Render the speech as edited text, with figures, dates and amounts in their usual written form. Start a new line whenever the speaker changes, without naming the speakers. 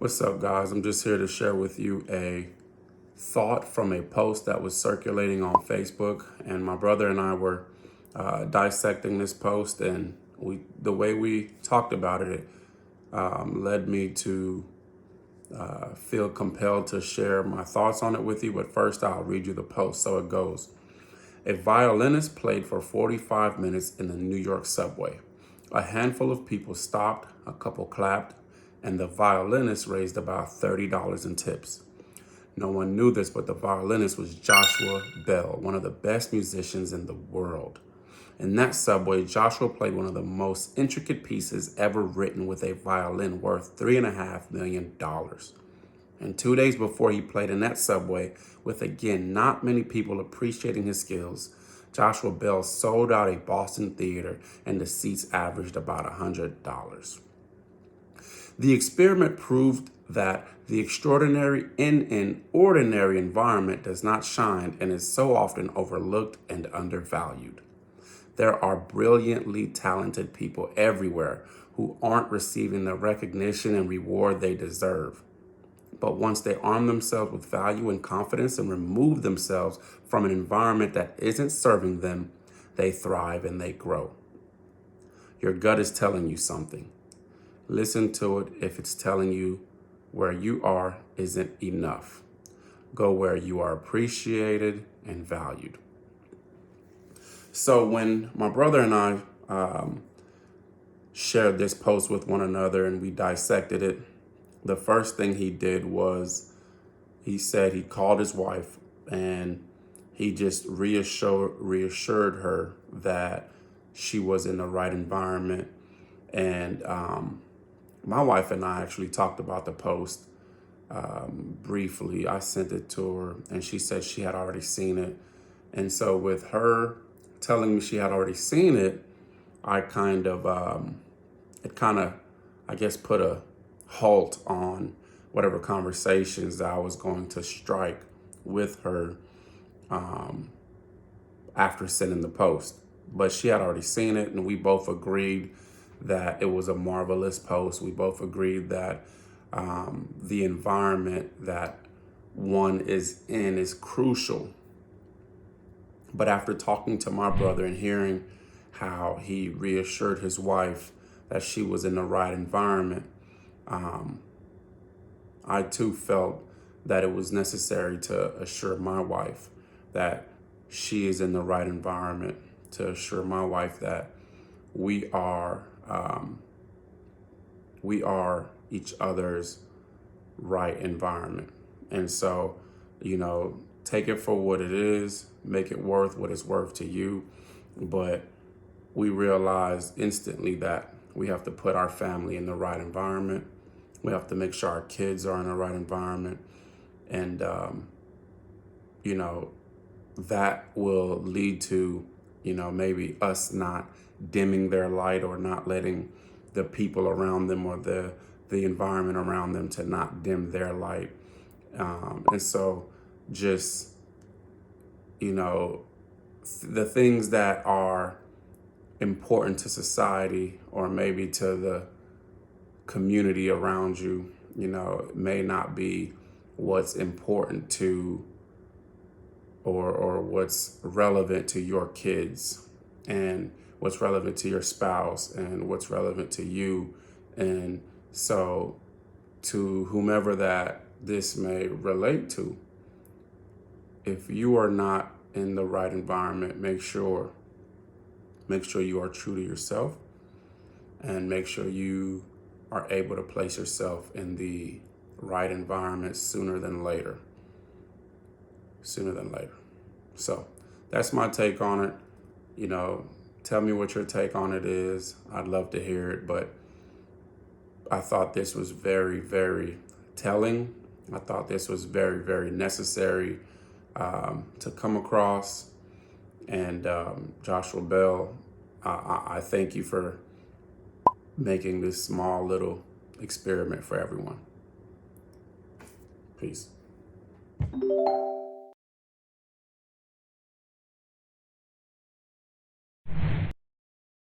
What's up, guys? I'm just here to share with you a thought from a post that was circulating on Facebook, and my brother and I were dissecting this post, and the way we talked about it, led me to feel compelled to share my thoughts on it with you. But first, I'll read you the post. So it goes: A violinist played for 45 minutes in the New York subway. A handful of people stopped, a couple clapped, and the violinist raised about $30 in tips. No one knew this, but the violinist was Joshua Bell, one of the best musicians in the world. In that subway, Joshua played one of the most intricate pieces ever written with a violin worth $3.5 million. And 2 days before he played in that subway, with again not many people appreciating his skills, Joshua Bell sold out a Boston theater and the seats averaged about $100. The experiment proved that the extraordinary in an ordinary environment does not shine and is so often overlooked and undervalued. There are brilliantly talented people everywhere who aren't receiving the recognition and reward they deserve. But once they arm themselves with value and confidence and remove themselves from an environment that isn't serving them, they thrive and they grow. Your gut is telling you something. Listen to it if it's telling you where you are isn't enough. Go where you are appreciated and valued. So when my brother and I shared this post with one another and we dissected it, the first thing he did was he said he called his wife and he just reassured her that she was in the right environment. And my wife and I actually talked about the post briefly. I sent it to her and she said she had already seen it. And so with her telling me she had already seen it, I kind of, I guess, put a halt on whatever conversations that I was going to strike with her after sending the post. But she had already seen it, and we both agreed that it was a marvelous post. We both agreed that the environment that one is in is crucial. But after talking to my brother and hearing how he reassured his wife that she was in the right environment, I too felt that it was necessary to assure my wife that she is in the right environment, to assure my wife that we are each other's right environment. And so, take it for what it is, make it worth what it's worth to you. But we realized instantly that we have to put our family in the right environment. We have to make sure our kids are in the right environment. And, that will lead to, maybe us not dimming their light or not letting the people around them or the environment around them to not dim their light. And so just, the things that are important to society or maybe to the community around you, may not be what's important to or what's relevant to your kids and what's relevant to your spouse and what's relevant to you. And so to whomever that this may relate to, if you are not in the right environment, make sure you are true to yourself and make sure you are able to place yourself in the right environment sooner than later. So that's my take on it. Tell me what your take on it is. I'd love to hear it, but I thought this was very, very telling. I thought this was very, very necessary to come across. And Joshua Bell, I thank you for making this small little experiment for everyone. Peace.